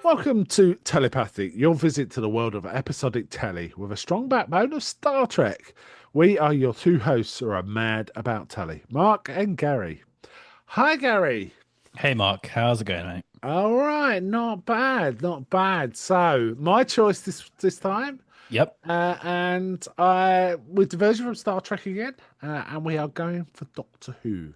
Welcome to Tellypathic, your visit to the world of episodic telly with a strong backbone of Star Trek. We are your two hosts who are mad about telly, Mark and Gary. Hi, Gary. Hey Mark, how's it going, mate? All right, not bad, not bad. So, my choice this time, Yep. and I we're diverging from Star Trek again, and we are going for Doctor Who,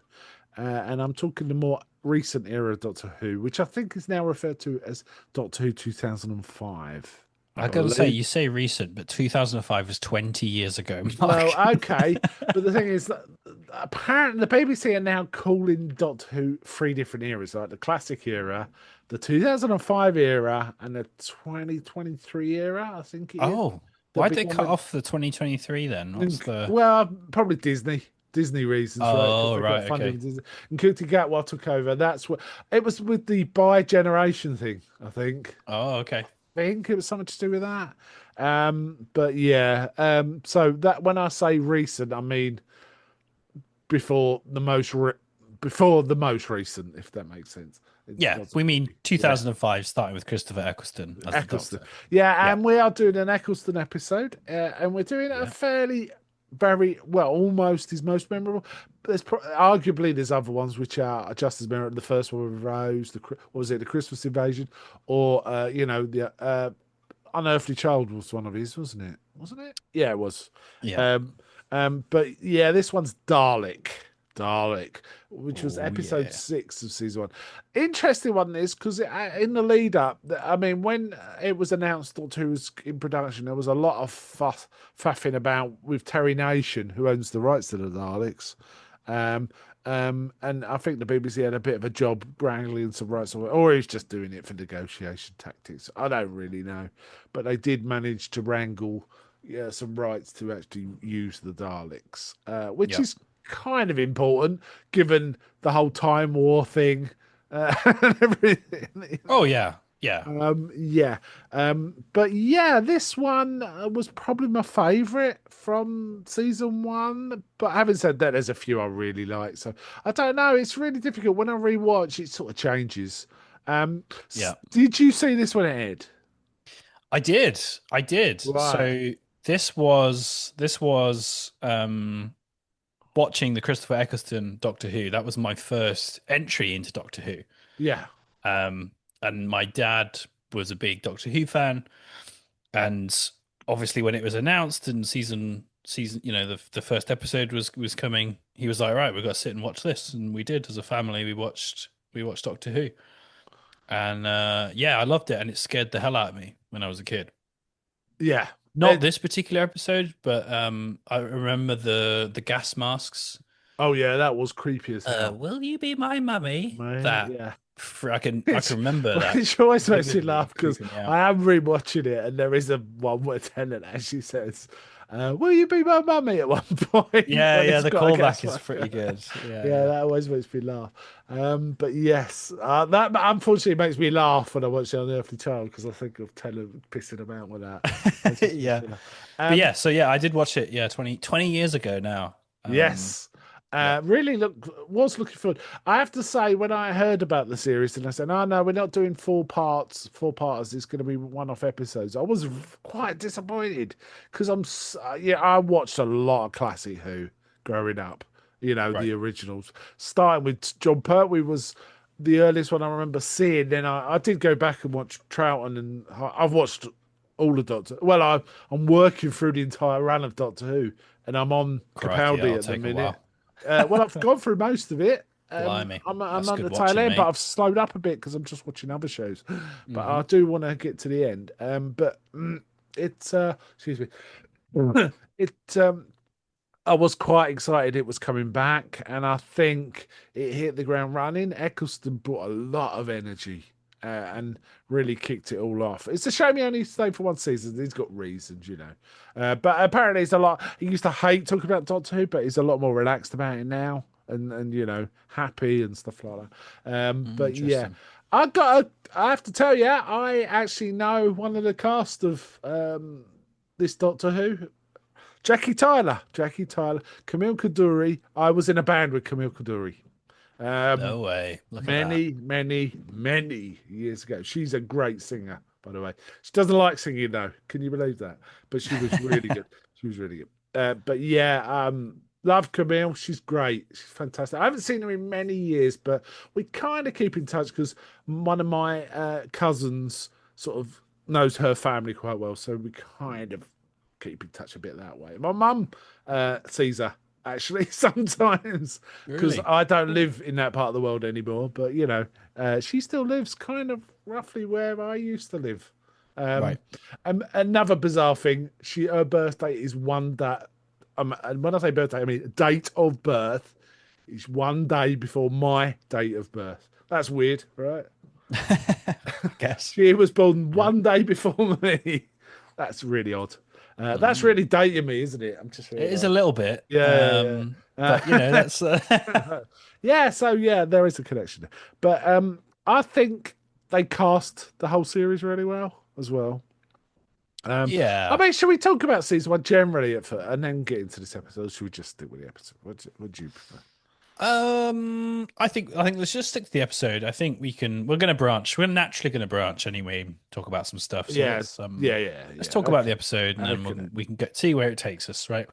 and I'm talking the more recent era of Doctor Who, which I think is now referred to as Doctor Who 2005. I I gotta say, believe. you say recent, but 2005 was 20 years ago, Well, Mark. okay, but the thing is that apparently the BBC are now calling Doctor Who three different eras, like the classic era, the 2005 era, and the 2023 era. I think it is. Oh, They're why'd they cut becoming off the 2023 then? What's the... well, probably Disney reasons, right? Because Oh, they got right, funding. okay. Disney. And Nkuti Gatwa took over. That's what it was with the bi-generation thing. I think. Oh, okay. I think it was something to do with that. But yeah. So that when I say recent, I mean before the before the most recent, if that makes sense. It's Yeah, Doctor we Who. mean Yeah. 2005, starting with Christopher Eccleston as the Eccleston. Doctor. Yeah, Yeah, and we are doing an Eccleston episode, and we're doing a yeah. fairly, very well, almost his most memorable. Arguably there's other ones which are just as memorable. The first one with Rose, what was it, the Christmas Invasion, or the Unearthly Child was one of his, wasn't it? Wasn't it? Yeah, it was. Yeah. Um, but yeah, this one's Dalek, which was Oh, episode yeah. 6 of season 1. Interesting one is because in the lead up, I mean, when it was announced Doctor Who was in production, there was a lot of faffing about with Terry Nation, who owns the rights to the Daleks. Um, and I think the BBC had a bit of a job wrangling some rights away, or he's just doing it for negotiation tactics. I don't really know, but they did manage to wrangle, yeah, some rights to actually use the Daleks, which Yeah. is kind of important given the whole Time War thing, and everything. Oh, yeah. Yeah. Yeah. But yeah, this one was probably my favourite from season 1. But having said that, there's a few I really like. So I don't know. It's really difficult. When I rewatch, it sort of changes. Yeah. Did you see this one, Ed? I did. I did. Right. So this was watching the Christopher Eccleston Doctor Who. That was my first entry into Doctor Who. Yeah. Um, and my dad was a big Doctor Who fan, and obviously when it was announced and the first episode was coming, he was like, right, we've got to sit and watch this, and we did as a family. We watched Doctor Who, and yeah, I loved it, and it scared the hell out of me when I was a kid. Yeah. Not this particular episode, but I remember the gas masks. Oh yeah, that was creepy as hell. Will you be my mummy? Man, That yeah. I can remember that Which always makes me vividly laugh because creeping me out. I am rewatching it and there is a one where Tennant actually says, "Will you be my mummy?" at one point Yeah, when yeah, he's the got a gas callback is mask. pretty good. Yeah, Yeah, yeah. that always makes me laugh. But yes, that unfortunately makes me laugh when I watch The Unearthly Child because I think of Tennant pissing about with that. That just makes Yeah. me laugh. But Um, yeah, so yeah, I did watch it, yeah, 20 years ago now. Yes. Yeah. Really was looking forward. I have to say, when I heard about the series and I said, "Oh no, we're not doing four parts. It's going to be one-off episodes," I was quite disappointed because yeah, I watched a lot of classic Who growing up. You know, Right. the originals, starting with John Pertwee was the earliest one I remember seeing. Then I did go back and watch Troughton, and I've watched all of Doctor. Well, I'm working through the entire run of Doctor Who, and I'm on Crikey, Capaldi that'll at the take a minute. while. Well, I've gone through most of it. Blimey. I'm That's on good the tail watching, end, but mate. I've slowed up a bit because I'm just watching other shows. But Hmm. I do want to get to the end. But it's excuse me. It I was quite excited it was coming back, and I think it hit the ground running. Eccleston brought a lot of energy and really kicked it all off. It's a shame he only stayed for one season. He's got reasons, you know. But apparently, he's a lot. He used to hate talking about Doctor Who, but he's a lot more relaxed about it now, and happy and stuff like that. But yeah, Interesting. I have to tell you, I actually know one of the cast of this Doctor Who. Jackie Tyler, Camille Kaduri. I was in a band with Camille Kaduri. Um, No way. Look at that. many years ago. She's a great singer, by the way. She doesn't like singing though. Can you believe that? But she was really good. She was really good. But yeah, love Camille. She's great. She's fantastic. I haven't seen her in many years, but we kind of keep in touch because one of my cousins sort of knows her family quite well, so we kind of keep in touch a bit that way. My mum sees her actually sometimes because Really? I don't live in that part of the world anymore. But she still lives kind of roughly where I used to live. Um, Right. Another bizarre thing, her birthday is one day. And when I say birthday, I mean date of birth is one day before my date of birth. That's weird, right? I guess. She was born Yeah. one day before me. That's really odd. That's Mm. really dating me, isn't it? I'm just It is a realised. little bit. Yeah, yeah, But you know, that's yeah. So yeah, there is a connection. But I think they cast the whole series really well as well. I yeah. mean, should we talk about season one generally at first, and then get into this episode? Or should we just stick with the episode? What do you prefer? I think let's just stick to the episode. I think we're gonna branch. We're naturally gonna branch anyway, talk about some stuff. So Yeah, yeah, yeah, let's yeah. talk about the Okay, episode and then okay. we can get see where it takes us, right?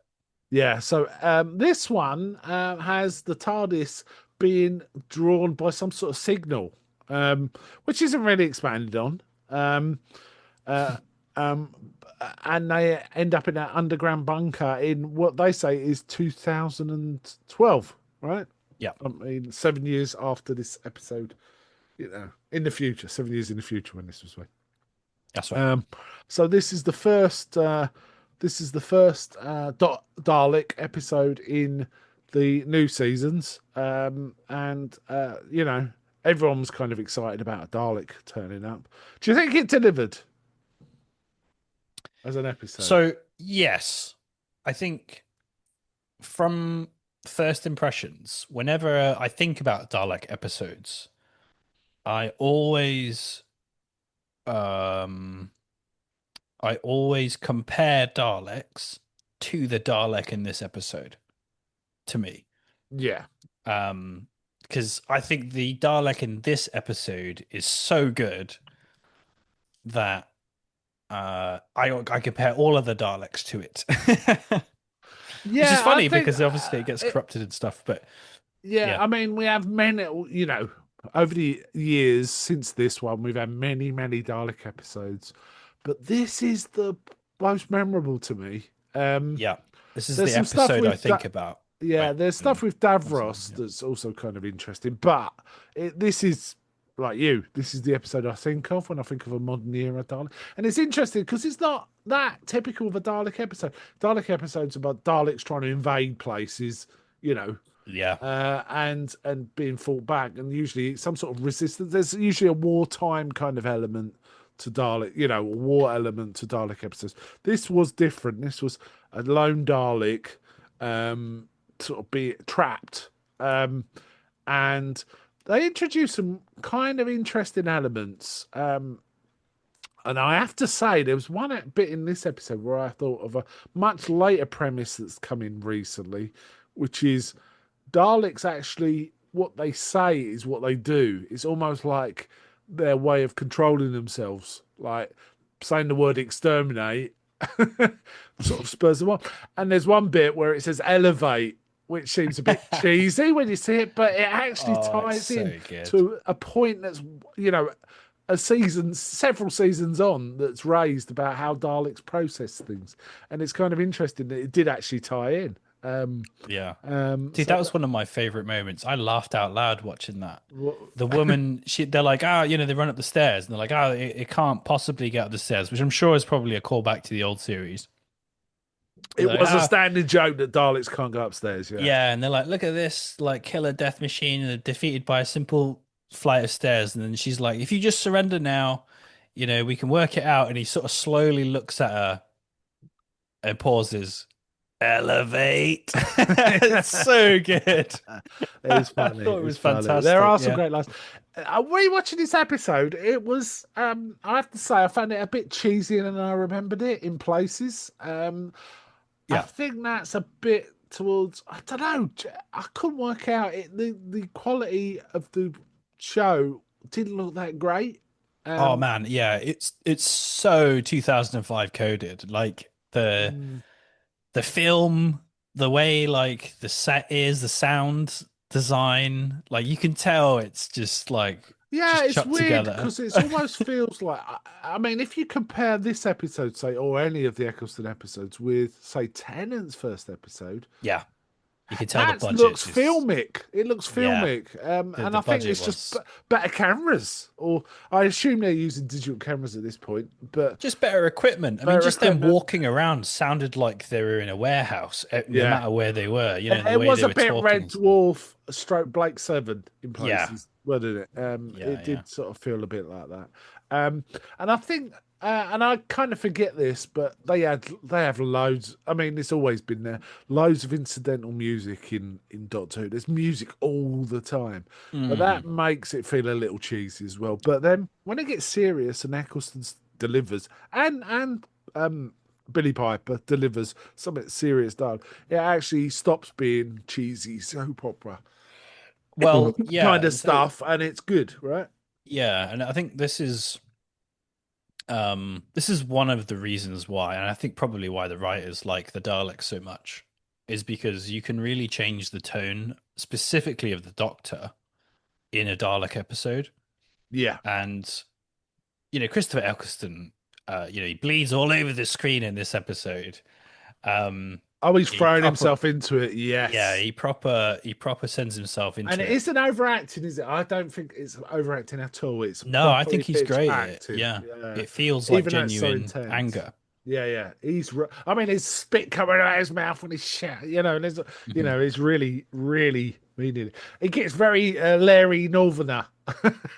Yeah, so this one has the TARDIS being drawn by some sort of signal, which isn't really expanded on. Um, uh, um, and they end up in an underground bunker in what they say is 2012, right? Yeah, I mean, 7 years after this episode, in the future, 7 years in the future when this was made. that's right. Um, so this is the first Dalek episode in the new seasons, and everyone was kind of excited about a Dalek turning up. Do you think it delivered as an episode? So yes, I think from first impressions, whenever I think about Dalek episodes, I always um I always compare Daleks to the Dalek in this episode, to me. Yeah, Um, because I think the Dalek in this episode is so good that I compare all of the Daleks to it. Which is yeah, I funny think. because obviously it gets corrupted and stuff, but Yeah, yeah. I mean, we have many, over the years since this one, we've had many, many Dalek episodes, but this is the most memorable to me. Yeah. This is There's the some stuff episode I with think about yeah, there's stuff when with constantly, Davros yeah. that's also kind of interesting, but this is like this is the episode I think of when I think of a modern era Dalek, and it's interesting because it's not that typical of a Dalek episode. Dalek episodes about Daleks trying to invade places, you know, Yeah. and being fought back, and usually some sort of resistance. There's usually a wartime kind of element to Dalek, a war element to Dalek episodes. This was different. This was a lone Dalek, sort of be trapped, and they introduced some kind of interesting elements. And I have to say, there was one bit in this episode where I thought of a much later premise that's come in recently, which is Daleks actually what they say is what they do. It's almost like their way of controlling themselves, like saying the word exterminate sort of spurs them on. And there's one bit where it says elevate, which seems a bit cheesy when you see it, but it actually Oh, it's ties in so good. to a point that's a season, several seasons on, that's raised about how Daleks process things, and it's kind of interesting that it did actually tie in. Yeah. Dude, So that was one of my favorite moments. I laughed out loud watching that. what, The woman, they're like, they run up the stairs, and they're like, it can't possibly get up the stairs, which I'm sure is probably a callback to the old series. it They're like, was a standing joke that Daleks can't go upstairs. Yeah. yeah, and they're like, look at this, like, killer death machine, and they're defeated by a simple flight of stairs. And then she's like, if you just surrender now, we can work it out. And he sort of slowly looks at her and pauses. Elevate. It's so good. It's I funny. thought it It's was funny. There fantastic. are some Yeah. great lines. Rewatching this episode, it was I have to say I found it a bit cheesier than I remembered it in places. I Yeah. think that's a bit towards I don't know. I couldn't work out it. The quality of the show didn't look that great. Oh Um, man, yeah, it's so 2005 coded. Like mm, the film, the way like the set is, the sound design, like you can tell it's just like yeah, just it's chucked weird together. because it's almost feels like I mean, if you compare this episode, say, or any of the Eccleston episodes with, say, Tennant's first episode, Yeah, you can tell the that looks budget is filmic. It looks yeah, filmic, and the I think budget it's just was better cameras, or I assume they're using digital cameras at this point, but just better equipment. I mean, better just them equipment. walking around sounded like they were in a warehouse, no Yeah, matter where they were, you know, and the it way was they a were bit talking Red and stuff. Dwarf stroke Blake Seven in Yeah, places, wasn't it? yeah, It yeah. did sort of feel a bit like that. And I think, and I kind of forget this, but they have loads. I mean, it's always been there. Loads of incidental music in Doctor Who. There's music all the time, but that Hmm. makes it feel a little cheesy as well. But then when it gets serious and Eccleston delivers, and Billy Piper delivers something serious done, it actually stops being cheesy soap opera Well, yeah, kind of and so stuff, and it's good, right? yeah, and I think this is one of the reasons why, and I think probably why the writers like the Daleks so much, is because you can really change the tone, specifically of the Doctor, in a Dalek episode. Yeah. And you know, Christopher Eccleston, he bleeds all over the screen in this episode. Um, Oh, he's he thrown proper, himself into it. yeah, Yes. he proper sends himself And into it it. isn't overacting, is it? I don't think it's overacting at all. It's No, I properly think he's pitch great at it. acting. Yeah, Yeah. it feels like Even though it's so genuine intense. anger. Yeah, yeah. I mean, his spit coming out of his mouth when he's shout, and there's, Mhm. it's really, really meaning it. It gets very Larry Northerner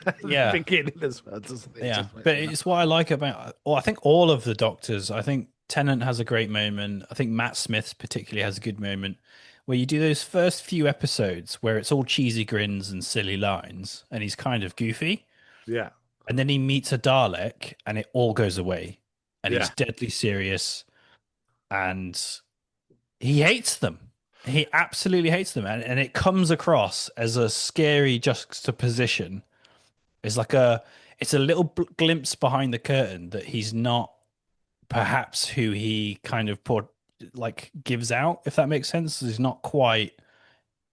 at the Yeah, beginning as well, doesn't it? yeah, Just but makes me laugh. it's what I like about. Well, I think all of the Doctors. I think Tennant has a great moment. I think Matt Smith particularly has a good moment where you do those first few episodes where it's all cheesy grins and silly lines, and he's kind of goofy, Yeah, and then he meets a Dalek, and it all goes away, and he's yeah, deadly serious, and he hates them. He absolutely hates them, and it comes across as a scary juxtaposition. It's like it's a little glimpse behind the curtain that he's not perhaps who he kind of like gives out, if that makes sense. He's not quite.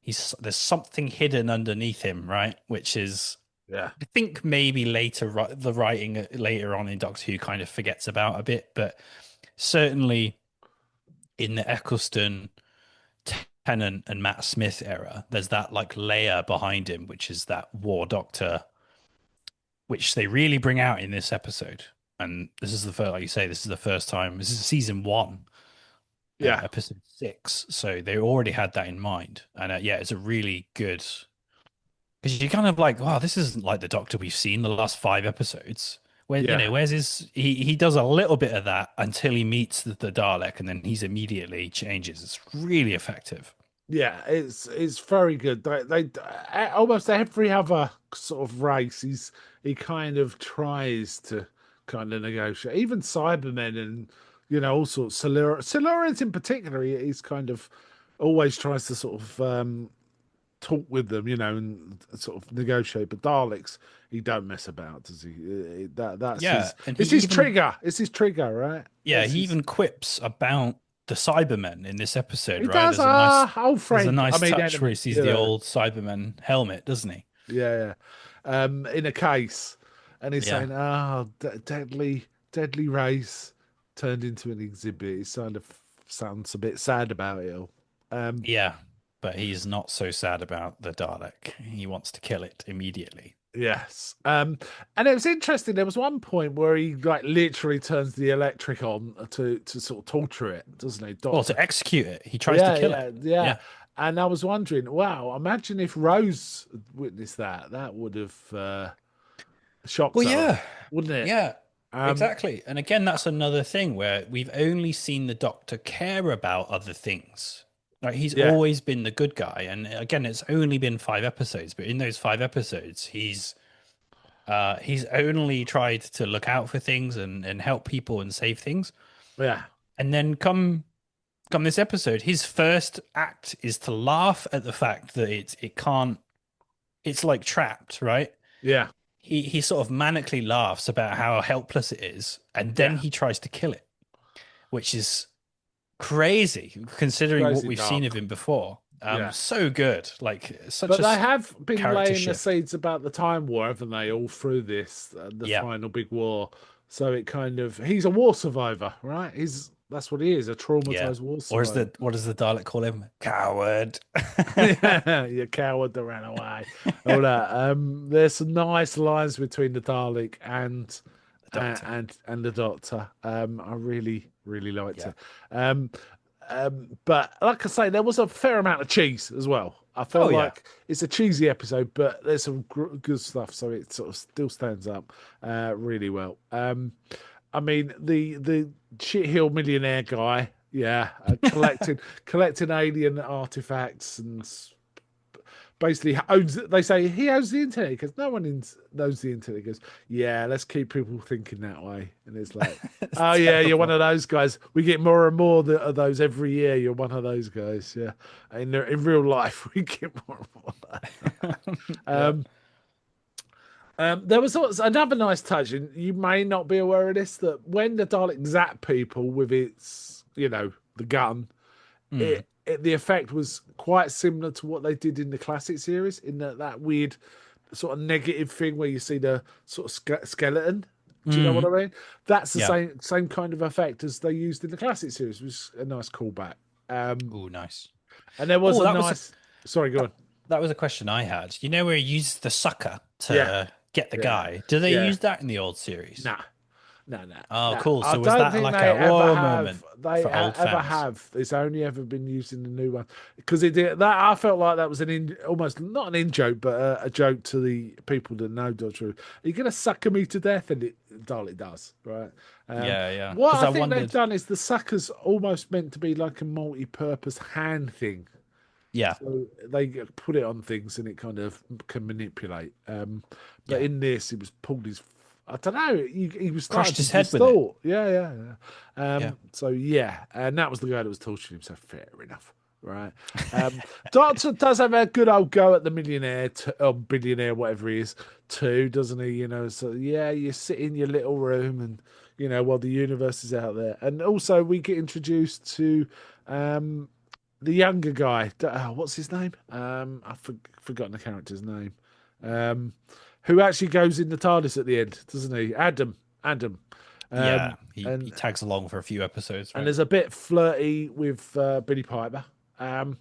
There's something hidden underneath him, right? Which is, yeah, I think maybe later the writing later on in Doctor Who kind of forgets about a bit, but certainly in the Eccleston, Tennant, and Matt Smith era, there's that like layer behind him, which is that War Doctor, which they really bring out in this episode. And this is the first, like you say, this is the first time. This is season one, yeah. episode 6. So they already had that in mind. And yeah, it's a really good because you're kind of like, wow, this isn't like the Doctor we've seen the last 5 episodes. Where Yeah. where's his? He does a little bit of that until he meets the Dalek, and then he's immediately changes. It's really effective. Yeah, it's very good. Almost every other sort of race, he kind of tries to kind of negotiate. Even Cybermen and all sorts. Silurians in particular, he's kind of always tries to sort of talk with them, and sort of negotiate. But Daleks, he don't mess about, does he? That's Yeah, his. and It's his trigger. It's his trigger, right? That's he his. even quips about the Cybermen in this episode, He right? does. Old There's a friend. I nice mean, touch where enemy. he sees the old Cyberman helmet, doesn't he? Yeah, yeah. In a case, and he's Yeah. saying, deadly race turned into an exhibit." He kind of sounds a bit sad about it all. Um, Yeah. But he's not so sad about the Dalek. He wants to kill it immediately. yes. And it was interesting. There was one point where he like literally turns the electric on to sort of torture it, doesn't he, Well, Doctor? to execute it, he tries to Yeah, kill it. yeah, yeah. Yeah. And I was wondering, wow, imagine if Rose witnessed that. That would have shocked Well, her, yeah. wouldn't it? Yeah. Um, Exactly. And again, that's another thing where we've only seen the Doctor care about other things. Like he's yeah, always been the good guy. And again, it's only been 5 episodes, but in those 5 episodes, he's only tried to look out for things and help people and save things. yeah. And then come come this episode, his first act is to laugh at the fact that it can't. It's like trapped, right? Yeah, He sort of manically laughs about how helpless it is, and then yeah, he tries to kill it, which is crazy considering what crazy we've seen of dark. him before. Yeah. So good, like such But a they have been character laying the shift. seeds about the Time War, haven't they? All through this, the Yeah, final big war. So it kind of he's a war survivor, right? He's that's what he is, a yeah. traumatized war Or is survivor. the what does the Dalek call him? Coward. Yeah, you coward that ran away. All that. There's some nice lines between the Dalek The Doctor. and the Doctor. I really really liked Yeah. it. Um, but like I say, there was a fair amount of cheese as well. I Oh felt yeah. like it's a cheesy episode, but there's some good stuff, so it sort of still stands up really well. I mean, the shithill millionaire guy, yeah, collecting alien artifacts and basically owns. They say he owns the internet because no one knows the internet. He goes, yeah, let's keep people thinking that way, and it's like, It's oh yeah, you're one terrible. of those guys. We get more and more of those every year. You're one of those guys, yeah. In real life, we get more and more. Of that. Yeah. There was also another nice touch, and you may not be aware of this, that when the Dalek zapped people with its, the gun, Mm. the effect was quite similar to what they did in the classic series, in that weird sort of negative thing where you see the sort of skeleton. Do you know what Mm. I mean? That's the Yeah. same kind of effect as they used in the classic series, which was a nice callback. Um, Oh, nice. and there was Oh, a nice. Sorry, go that, on. that was a question I had. You know where he uses the sucker Yeah, to get the yeah, guy? Do they yeah. use that in the old series? Nah, no, no, Oh, no. cool. I So was don't that think like they a ever whoa have. moment for old Ever fans? have. It's only ever been used in the new one because it did that. I felt like that was almost not an in joke, but a joke to the people that know Doctor Who. Are you gonna sucker me to death? And it does, right? Yeah, yeah. What Because I I think they've wondered. done is the sucker's almost meant to be like a multi-purpose hand thing. Yeah, So they put it on things and it kind of can manipulate. But yeah. in this, it was pulled his. I don't know. He was starting Crushed to his head with it. distort. Yeah, yeah, yeah. Yeah. So yeah, and that was the guy that was torturing him. So fair enough, right? Doctor does have a good old go at the millionaire, or billionaire, whatever he is, too, doesn't he? So yeah, you sit in your little room and while the universe is out there, and also we get introduced to. Um, the younger guy. What's his name? I've forgotten the character's name. Um, who actually goes in the TARDIS at the end, doesn't he? Adam. Adam. Yeah. Um, He and tags along for a few episodes, and right? there's a bit flirty with Billy Piper. Um,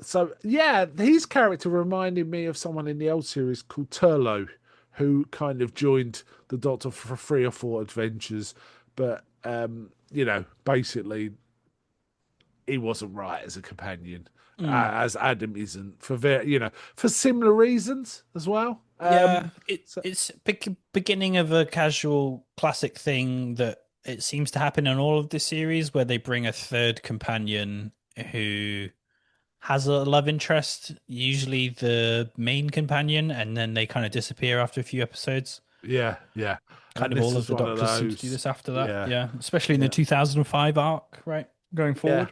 so yeah, his character reminded me of someone in the old series called Turlo, who kind of joined the Doctor for 3 or 4 adventures, but basically he wasn't right as a companion, Mm. as Adam isn't for similar reasons as well. Yeah, it So it's beginning of a casual classic thing that it seems to happen in all of this series where they bring a third companion who has a love interest, usually the main companion, and then they kind of disappear after a few episodes. yeah, yeah, Kind and of this all of is the one of Doctors seem to do those. this after that. Yeah, Yeah, especially in the yeah, 2005 arc, right? Going yeah, forward. yeah.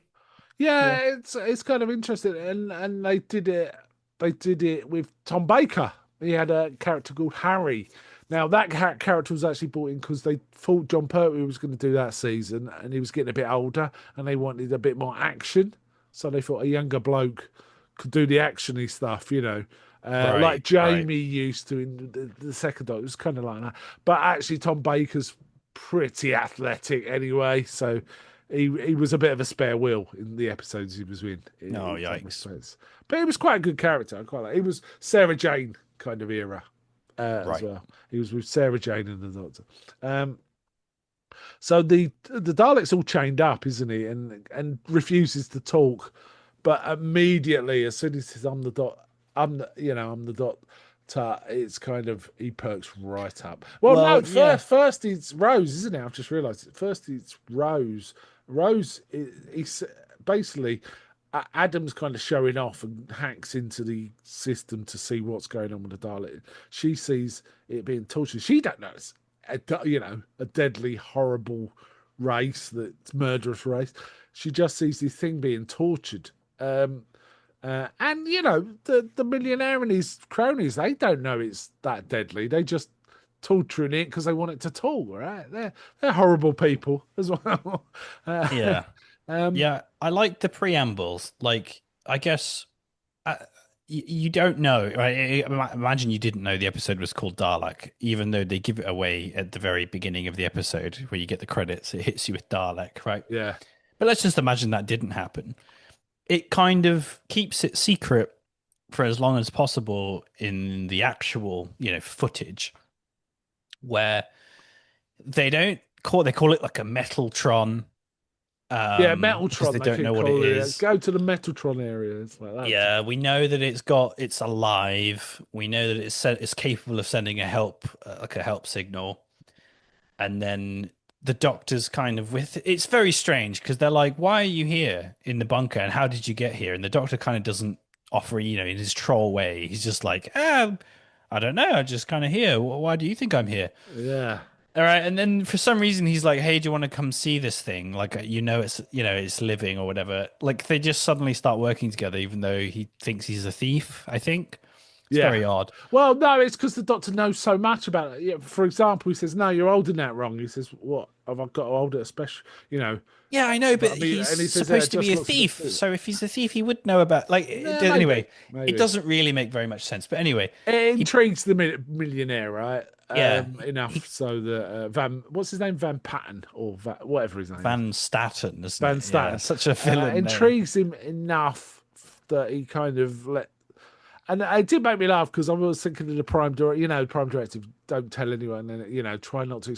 Yeah. It's kind of interesting, and they did it. They did it with Tom Baker. He had a character called Harry. Now that character was actually brought in because they thought John Pertwee was going to do that season, and he was getting a bit older, and they wanted a bit more action. So they thought a younger bloke could do the actiony stuff, like Right, right. Jamie used to in the second Doctor. It was kind of like that. But actually, Tom Baker's pretty athletic anyway, so he was a bit of a spare wheel in the episodes he was Oh, in some yikes. respects. But he was quite a good character. I quite like. He was Sarah Jane kind of era as Right. well. He was with Sarah Jane and the Doctor. Um, so the Dalek's all chained up, isn't he? And refuses to talk. But immediately, as soon as he says, "I'm the dot," I'm the dot. It's kind of he perks right up. Well, no, Well, yeah. first it's Rose, isn't it? I've just realised it. First it's Rose. Rose, he's basically Adam's kind of showing off and hacks into the system to see what's going on with the Dalek. She sees it being tortured. She don't know it's a deadly, horrible race, that's murderous race. she just sees this thing being tortured. Um, and the millionaire and his cronies, they don't know it's that deadly. They just torturing it because they want it to talk. Right? They're horrible people as well. uh, Yeah. um, Yeah, I like the preambles. Like, I guess you don't know, right? Imagine you didn't know the episode was called Dalek, even though they give it away at the very beginning of the episode where you get the credits. It hits you with Dalek, right? yeah, But let's just imagine that didn't happen. It kind of keeps it secret for as long as possible in the actual, footage where they call it like a Metaltron, yeah. because they Metaltron, they don't keep know what it calling it. is. Go to the Metaltron area. It's like that. Yeah, we know that it's alive. We know that it's capable of sending like a help signal. And then the doctor's kind of with it's very strange because they're like, "Why are you here in the bunker? And how did you get here?" And the doctor kind of doesn't offer, in his troll way. He's just like, I don't know. I'm just kind of here. Why do you think I'm here? Yeah, All right, and then for some reason he's like, "Hey, do you want to come see this thing? Like, it's living or whatever." Like they just suddenly start working together, even though he thinks he's a thief. I think it's yeah. very odd. Well, no, it's because the doctor knows so much about it. Yeah, for example, he says, "No, you're holding that wrong." He says, "What have I got to hold it a special?" You know, Yeah, I know, but but I mean, he's and he says, "Yeah, it supposed to be just a looks a bit thief. too." So if he's a thief, he would know about Yeah, maybe, anyway. It maybe. doesn't really make very much sense. But anyway, It he intrigues the millionaire, right? yeah Enough he so that what's his name, Van Patten or whatever his name is, Van Staten, isn't Van it? Yeah, Statten, such a villain name. intrigues him enough that he kind of let. And it did make me laugh because I was thinking of the Prime Directive, Prime Directive, don't tell anyone, and try not to.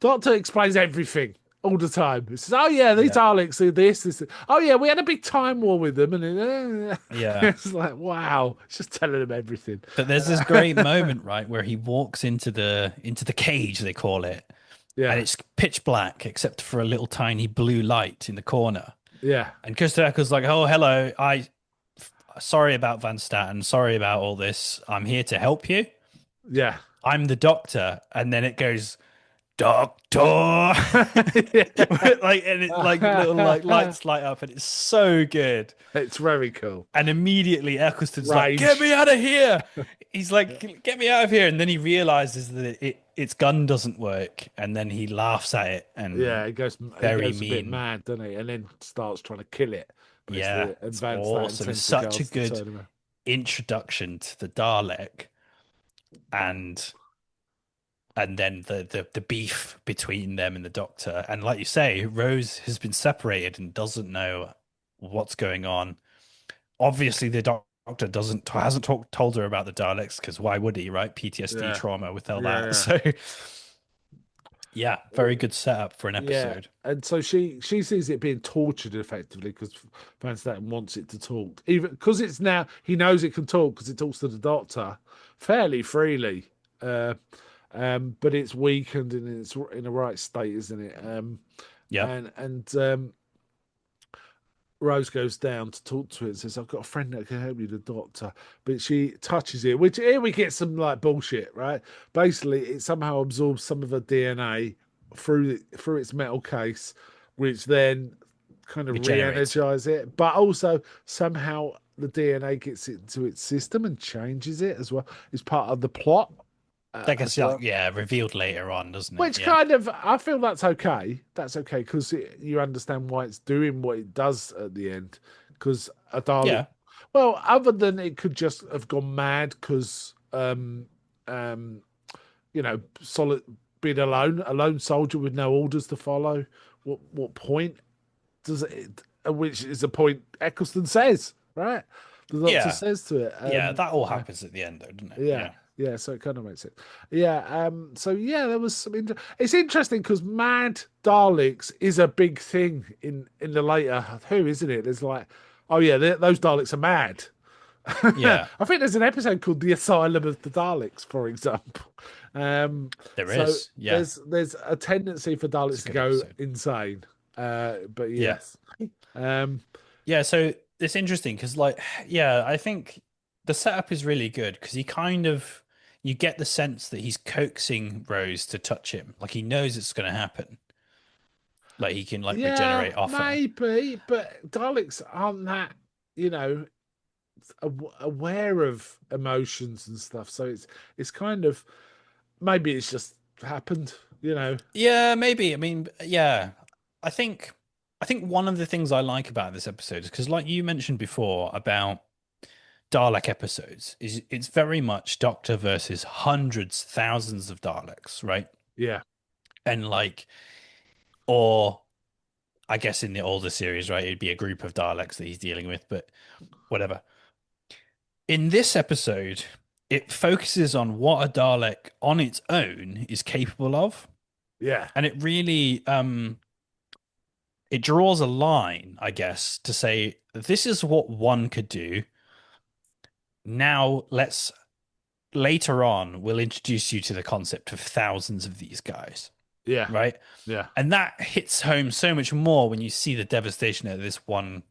Doctor explains everything all the time. He says, "Oh yeah, these Yeah, Daleks do this. Oh yeah, we had a big time war with them," and yeah. it's like, wow, it's just telling them everything. But there's this great moment, right, where he walks into the cage, they call it, and Yeah, it's pitch black except for a little tiny blue light in the corner. yeah, And Chistopher Eccleston's like, "Oh, hello. Sorry about Van Staten. Sorry about all this. I'm here to help you. yeah. I'm the doctor." And then it goes, "Doctor." Like, and it like little like Yeah. lights light up, and it's so good. It's very cool. And immediately Eccleston's like, "Get Rage. me out of here!" He's like, "Get me out of here!" And then he realizes that its gun doesn't work, and then he laughs at it Yeah, and he very goes a bit mean. mad, doesn't he? And then starts trying to kill it, Yeah, basically. it's Advance that awesome. It's intensive such a cars to good turn him around. introduction to the Dalek and then the beef between them and the Doctor. And like you say, Rose has been separated and doesn't know what's going on. Obviously, the Doctor doesn't hasn't told her about the Daleks because why would he, right? PTSD Yeah, trauma with all that. yeah, So yeah, very yeah. good setup for an Yeah, episode. and so she sees it being tortured effectively because Van Staten wants it to talk, even because it's now he knows it can talk because it talks to the doctor fairly freely, uh, but it's weakened and it's in the right state, isn't it? Yep. And Rose goes down to talk to it and says, "I've got a friend that can help you, the doctor." But she touches it, which here we get some like bullshit, right? Basically, it somehow absorbs some of her DNA through its metal case, which then kind of Regenerates it. re-energize it. But also somehow the DNA gets into its system and changes it as well. It's part of the plot That as gets like, well. yeah, revealed later on, doesn't it? Which Yeah. kind of, I feel that's okay. That's okay because you understand why it's doing what it does at the end. Because a Dalek, Yeah. well, other than it could just have gone mad because, um, solid being alone, a lone soldier with no orders to follow. What point does it? Which is a point Eccleston says, right? The doctor Yeah. says to it. Yeah. That all happens at the end, though, doesn't it? Yeah, Yeah. yeah. So it kind of makes it. Yeah. So yeah, there was some. It's interesting because Mad Daleks is a big thing in the later Who, isn't it? There's like, oh yeah, those Daleks are mad. Yeah. I think there's an episode called "The Asylum of the Daleks," for example. There So is. Yeah. there's a tendency for It's Daleks a to good go episode. insane. But Yeah. yes. Um, Yeah, so it's interesting because, like, yeah, I think the setup is really good because you get the sense that he's coaxing Rose to touch him. Like, he knows it's going to happen. Like he can like Yeah, regenerate often. maybe, but Daleks aren't that, you know, aware of emotions and stuff. So it's kind of maybe it's just happened, you know. Yeah, maybe. I mean, yeah. I think I think one of the things I like about this episode is because, like you mentioned before about Dalek episodes, is it's very much Doctor versus hundreds, thousands of Daleks, right? Yeah, And like, or I guess in the older series, right, it'd be a group of Daleks that he's dealing with, but whatever. In this episode, it focuses on what a Dalek on its own is capable of, yeah, and it really it draws a line, I guess, to say this is what one could do. Now let's later on we'll introduce you to the concept of thousands of these guys, yeah, right? yeah, And that hits home so much more when you see the devastation that this one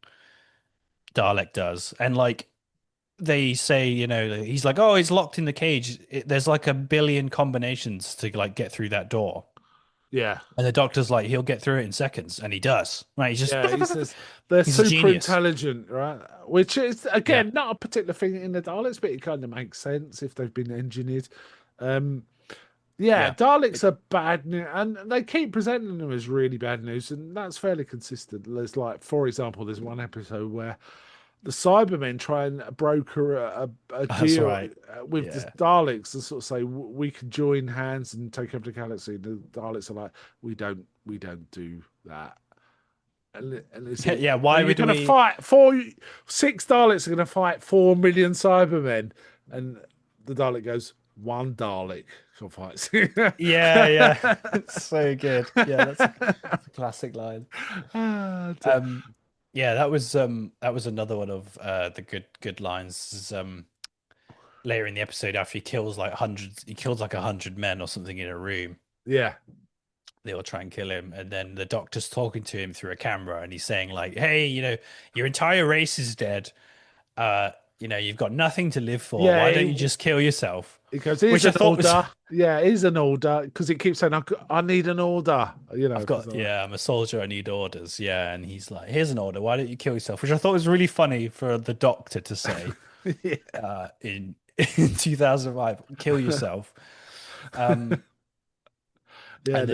Dalek does. And like they say, he's like, oh, he's locked in the cage. There's like a billion combinations to like get through that door. yeah. And the doctor's like, he'll get through it in seconds, and he does. Right? He's just Yeah, he says they're he's a super genius. intelligent, right? Which is Yeah, again not a particular thing in the Daleks, but it kind of makes sense if they've been engineered. Um, yeah, yeah, Daleks are bad news, and they keep presenting them as really bad news, and that's fairly consistent. There's like, for example, there's one episode where the Cybermen try and broker a that's deal right. with the Yeah, Daleks and sort of say we can join hands and take over the galaxy. The Daleks are like, we don't do that. And they say, yeah. "Oh, Why you're would going to we? fight six Daleks are going to fight 4 million Cybermen," and the Dalek goes, "One Dalek shall fight." Yeah, yeah. It's so good. Yeah, that's a classic line. Ah, dear. Um, yeah, that was another one of the good lines. Later in the episode, after he kills like hundreds, he kills like 100 men or something in a room. Yeah, They all try and kill him, and then the doctor's talking to him through a camera, and he's saying like, "Hey, your entire race is dead. Uh, you've got nothing to live for. yeah. Why don't you just kill yourself?" He goes, "Here's Which I an thought was, order." Yeah, here's an order because it keeps saying, I need an order." I've Because got, yeah, I'm a soldier. I need orders. Yeah, and he's like, "Here's an order. Why don't you kill yourself?" Which I thought was really funny for the doctor to say yeah, in in 2005, "Kill yourself." Um, yeah, and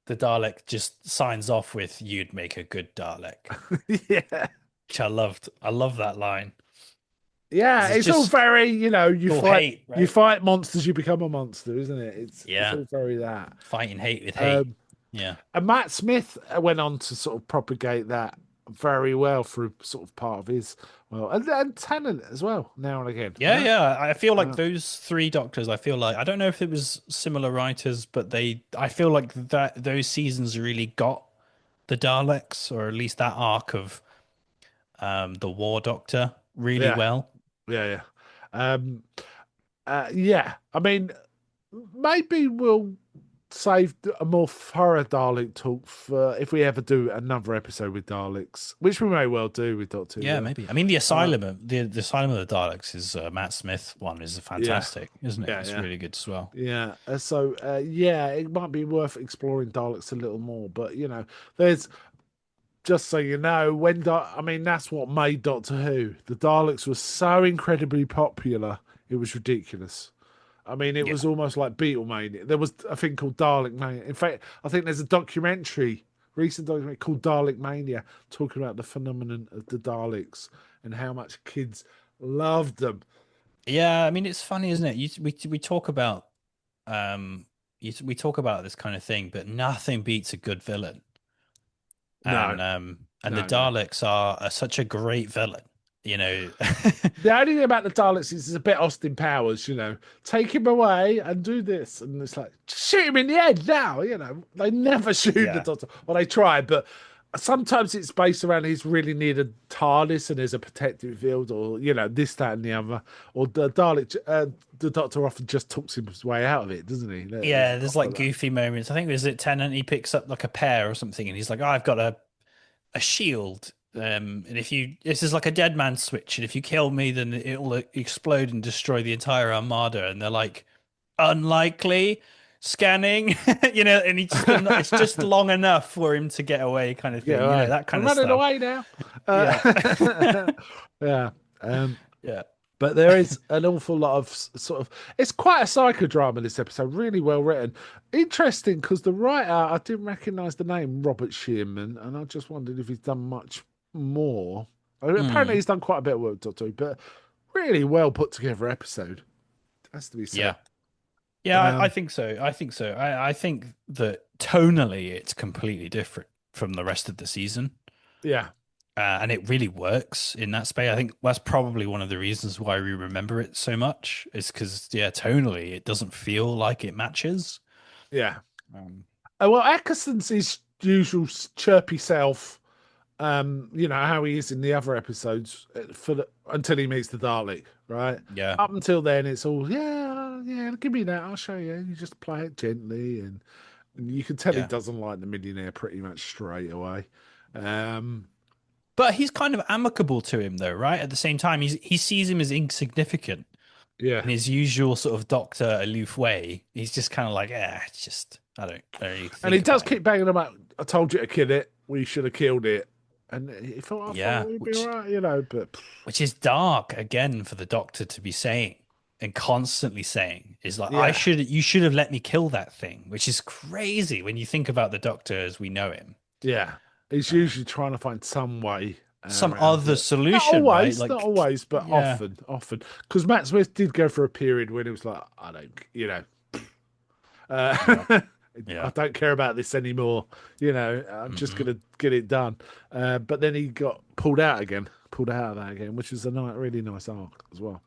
the Dalek just signs off with, "You'd make a good Dalek," yeah. which I loved. I love that line Yeah, because it's it's all just very, you all fight hate, you right? fight monsters, you become a monster, isn't it? It's Yeah, all very that. fighting hate with hate. Um, Yeah, and Matt Smith went on to sort of propagate that very well through sort of part of his and Tennant as well now and again. yeah, yeah. I feel like Uh, those three Doctors. I feel like I don't know if it was similar writers, but they. I feel like that those seasons really got the Daleks, or at least that arc of the War Doctor, really yeah, well. yeah, yeah. Um, yeah. I mean, maybe we'll save a more thorough Dalek talk for if we ever do another episode with Daleks, which we may well do with Doctor Who. Yeah, maybe. I mean, the Uh, Asylum, the Asylum of the Daleks is Matt Smith one is yeah, fantastic, isn't it? yeah, It's yeah. really good as well. Yeah, yeah, it might be worth exploring Daleks a little more, but there's just so you know, I mean, that's what made Doctor Who. The Daleks were so incredibly popular, it was ridiculous. I mean, it Yeah, was almost like Beatlemania. There was a thing called Dalek Mania. In fact, I think there's a recent documentary called Dalek Mania, talking about the phenomenon of the Daleks and how much kids loved them. yeah. I mean, it's funny, isn't it? We talk about we talk about this kind of thing, but nothing beats a good villain. No, And the no, no. Daleks are such a great villain. You know, The only thing about the Daleks is it's a bit Austin Powers, take him away and do this, and it's like just shoot him in the head now. They never shoot the yeah, Doctor. Well, they try, but sometimes it's based around he's really near the TARDIS and there's a protective field, or this, that, and the other. Or the Doctor often just talks his way out of it, doesn't he? There's yeah. a There's lot like of that. goofy moments. I think there's at Tennant. He picks up like a pear or something, and he's like, "Oh, I've got a shield. And if you this is like a dead man switch, and if you kill me, then it'll explode and destroy the entire armada." And they're like, "Unlikely." scanning, and he just it's just long enough for him to get away, kind of Get thing, away. that kind I'm of running stuff. away now. Yeah. Yeah. Um, Yeah. but there is an awful lot of sort of. It's quite a psychodrama. This episode, really well written, interesting because the writer I didn't recognise the name Robert Shearman, and I just wondered if he's done much more. I mean, apparently, Mm. he's done quite a bit of work, Doctor Who, but really well put together episode. Has to be said. Yeah. Yeah, I Um, think so. I think so. I think that tonally it's completely different from the rest of the season. yeah, And it really works in that space. I think that's probably one of the reasons why we remember it so much, is because, yeah, tonally it doesn't feel like it matches. yeah. Um, Well, Eccleston's his usual chirpy self. You know how he is in the other episodes until he meets the Dalek, right? yeah, Up until then, it's all yeah, give me that, I'll show you. You just play it gently, and you can tell he yeah. doesn't like the millionaire pretty much straight away. Um, But he's kind of amicable to him, though, right? At the same time, he sees him as insignificant yeah, in his usual sort of doctor aloof way. He's just kind of like, it's just I don't really and he think does about it. keep banging about. I told you to kill it. We should have killed it. And he thought, I thought Yeah, we'd be all right, you know. But which is dark again for the doctor to be saying and constantly saying is like, yeah, you should have let me kill that thing, which is crazy when you think about the doctor as we know him. yeah, he's Um, usually trying to find some way some around other it. Not solution, right? always, not Like, always, but yeah, often, often. Because Matt Smith did go for a period when it was like, I don't, you know, yeah, uh, I yeah, don't care about this anymore. You know, I'm just hmm, gonna get it done. But then he got pulled out again, pulled out of that again, which is a really nice arc as well.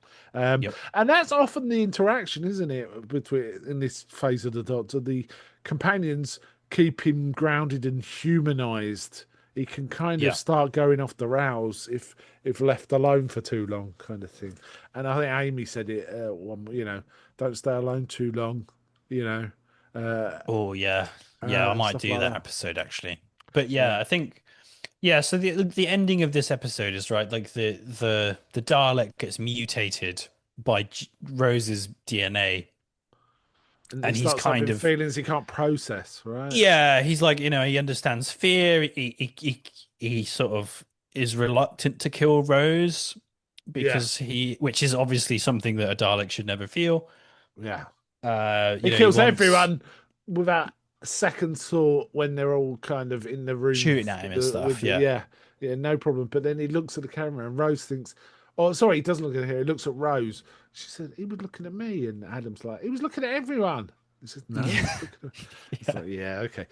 yep, And that's often the interaction, isn't it, between in this phase of the Doctor, the companions keep him grounded and humanized. He can kind of yeah, start going off the rails if left alone for too long, kind of thing. And I think Amy said it one, you know, don't stay alone too long, you know, uh, oh yeah, yeah. I might stuff do like that that. episode actually, but Yeah, yeah, I think. Yeah, so the ending of this episode is right, like the Dalek gets mutated by Rose's DNA, and he and he's starts kind having of, feelings he can't process, right? yeah, he's like, he understands fear. He sort of is reluctant to kill Rose Yeah, because which is obviously something that a Dalek should never feel. yeah. He Kills wants everyone without a second thought when they're all kind of in the room shooting at him and with stuff. the Yeah, yeah, no problem. But then he looks at the camera and Rose thinks, oh, sorry, he doesn't look at her. He looks at Rose. She said he was looking at me, and Adam's like, he was looking at everyone. He says, no, he was yeah, looking at. It's yeah, like, yeah, okay.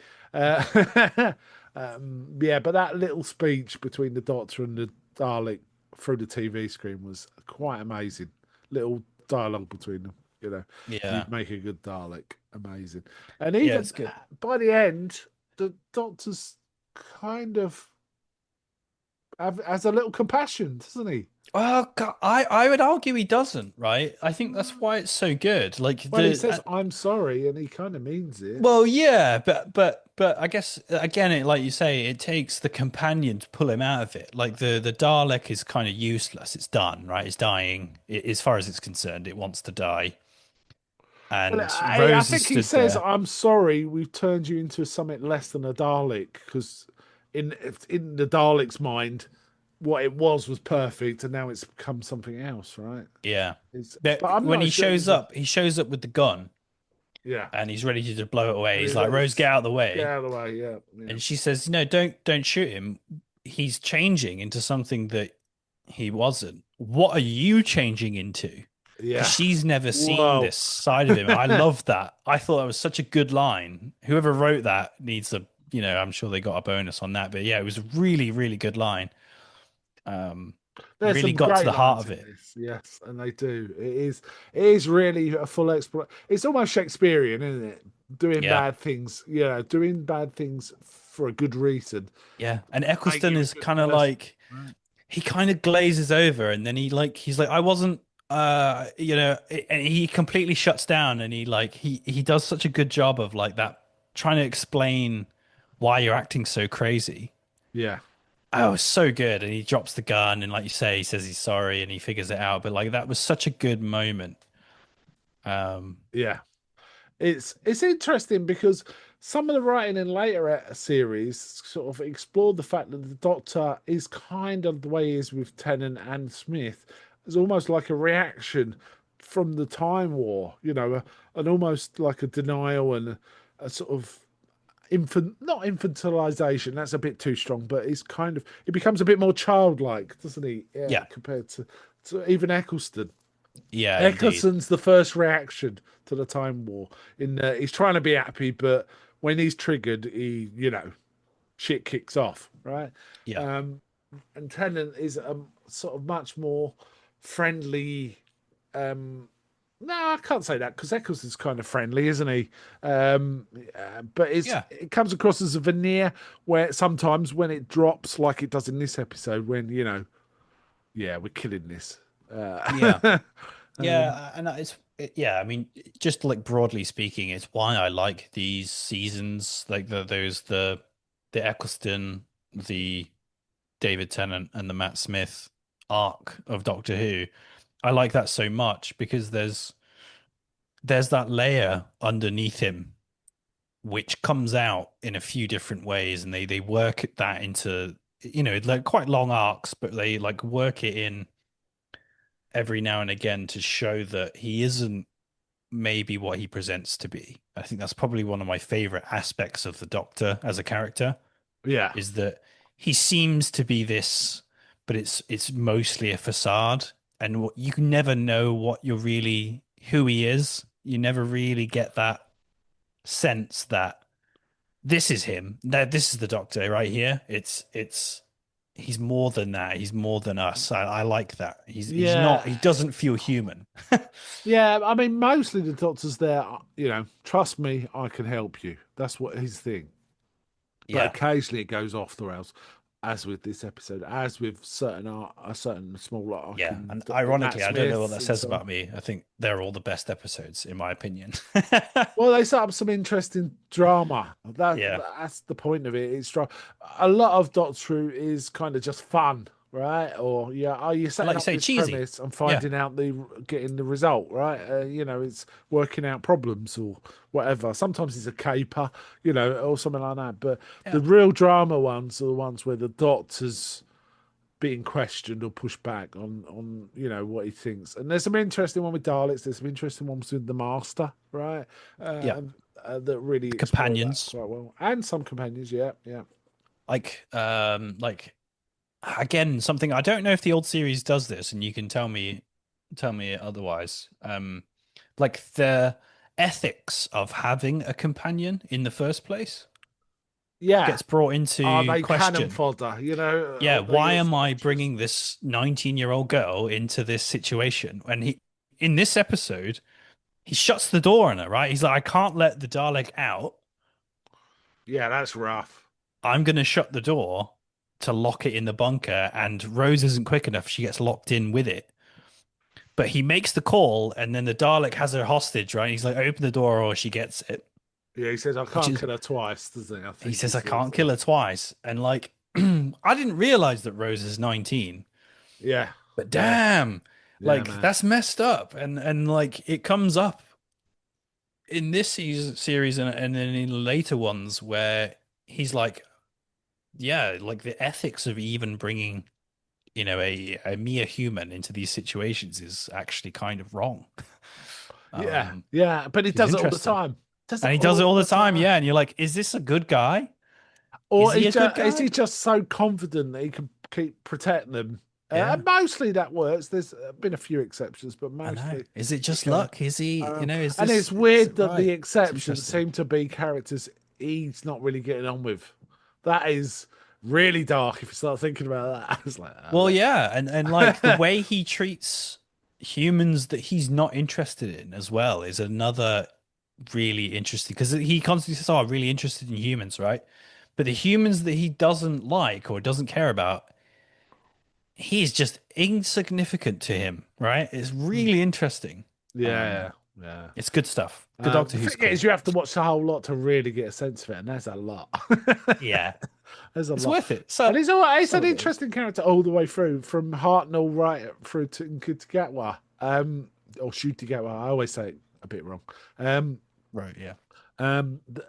Yeah, but that little speech between the Doctor and the Dalek through the TV screen was quite amazing. Little dialogue between them, you know. yeah, You'd make a good Dalek. Amazing. And yeah. even It's good. by the end, the Doctor's kind of has a little compassion, doesn't he? Well, I would argue he doesn't, right? I think that's why it's so good. Like Well, he says, I'm sorry, and he kind of means it. well, yeah, but I guess again, like you say, it takes the companion to pull him out of it. Like the Dalek is kind of useless. It's done, right? It's dying. As far as it's concerned, it wants to die. Well, And I Rose has think he stood says, there. I'm sorry, we've turned you into something less than a Dalek, because in the Dalek's mind, what it was perfect, and now it's become something else, right? Yeah. But But I'm when not sure. he shows up with the gun Yeah. and he's ready to just blow it away. And He's he's like, like, Rose, get out of the get way. out of the way. Yeah. Yeah. And she says, "No, don't shoot him. He's changing into something that he wasn't. What are you changing into?" Because Yeah. she's never seen Whoa. this side of him. I love that. I thought that was such a good line. Whoever wrote that needs a, I'm sure they got a bonus on that. But yeah, it was a really, really good line. Um, There's really some got to great the heart lines of in it. this, yes, and they do. It is really a full exploit. It's almost Shakespearean, isn't it? Doing Yeah, bad things, doing bad things for a good reason, yeah. And make Eccleston you a is good kind of person. like, Right. he kind of glazes over, and then he's like, I wasn't, and he completely shuts down, and he does such a good job of like that, trying to explain why you're acting so crazy. Yeah, Oh, so good. And he drops the gun, and like you say, he says he's sorry, and he figures it out. But like that was such a good moment. Um, yeah. It's interesting because some of the writing in later series sort of explored the fact that the Doctor is kind of the way he is with Tennant and Smith. It's almost like a reaction from the Time War, and almost like a denial and a sort of not infantilization. That's a bit too strong, but it's kind of it becomes a bit more childlike, doesn't he? Yeah, Yeah, compared to even Eccleston. yeah, indeed. Eccleston's the first reaction to the Time War. He's trying to be happy, but when he's triggered, shit kicks off, right? Yeah, Um, and Tennant is sort of much more friendly. Um, no, I can't say that because Eccleston's kind of friendly, isn't he? But yeah, it comes across as a veneer where sometimes when it drops, like it does in this episode, when yeah, we're killing this. yeah. Um, Yeah, and yeah. I mean, just like broadly speaking, it's why I like these seasons, like the Eccleston, the David Tennant, and the Matt Smith arc of Doctor Who. I like that so much because there's that layer underneath him which comes out in a few different ways, and they work that into like quite long arcs, but they like work it in every now and again to show that he isn't maybe what he presents to be. I think that's probably one of my favorite aspects of the Doctor as a character yeah, is that he seems to be this, but it's mostly a facade, and you can never know what you're really who he is. You never really get that sense that this is him. That this is the Doctor right here. It's he's more than that. He's more than us. I like that. He's yeah. not. He doesn't feel human. Yeah, I mean, mostly the doctor's there, trust me, I can help you. That's what his thing. But Yeah. occasionally it goes off the rails, as with this episode, as with certain art, a certain small arc Yeah, and in Matt ironically, I don't know what Smith that and says so on. about me. I think they're all the best episodes, in my opinion. Well, they set up some interesting drama. Yeah, That's the point of it. It's a lot of Doctor Who is kind of just fun, right? Or yeah, are you and setting like you up say, this cheesy. premise and Yeah, finding out getting the result, right? It's working out problems or whatever. Sometimes it's a caper, or something like that. But yeah, the real drama ones are the ones where the Doctor's being questioned or pushed back on what he thinks. And there's some interesting one with Daleks. There's some interesting ones with the Master, right? yeah. That really The explore that companions, quite well, and some companions. Yeah, yeah, like again, something I don't know if the old series does this, and you can tell me otherwise. Like the ethics of having a companion in the first place yeah. gets brought Are into they cannon question. fodder? Yeah, Are they why of am I interest? bringing this 19-year-old girl into this situation? And in this episode, he shuts the door on her, right? He's like, I can't let the Dalek out. Yeah, that's rough. I'm going to shut the door to lock it in the bunker. And Rose isn't quick enough. She gets locked in with it. But he makes the call, and then the Dalek has her hostage, right? He's like, open the door or she gets it. Yeah, he says I Which can't is, kill her twice, doesn't he? I he think he says, I says. can't kill her twice. And like, I didn't realize that Rose is 19. Yeah, But yeah, damn, yeah, like man. that's messed up. And like it comes up in this series and then in later ones where he's like, yeah, like the ethics of even bringing, a mere human into these situations is actually kind of wrong. Yeah, Um, yeah. But he which is does it all the interesting. time. Does it And he does it all all the the time, time. yeah. And you're like, is this a good guy? Is Or he a good is he guy? just so confident that he can keep protecting them? Yeah, And mostly that works. There's been a few exceptions, but I know. mostly Is it he just can. luck? Is he, And it's is it weird that the right? It's exceptions interesting. seem to be characters he's not really getting on with. That is really dark if you start thinking about that. It's like, Well, yeah, and like the look. way he treats humans that he's not interested in as well is another really interesting because he constantly says, "Oh, I'm really interested in humans," right? But the humans that he doesn't like or doesn't care about, he's just insignificant to him, right? It's really interesting. Yeah, yeah. It's good stuff. Good Doctor The Who's thing cool. is, you have to watch the whole lot to really get a sense of it, and there's a lot. Yeah, There's a it's lot, worth it. and So it's some an of it is. interesting character all the way through, from Hartnell right through to Nkutagawa, or Shutigawa. I always say it a bit wrong. Um, Right. Yeah.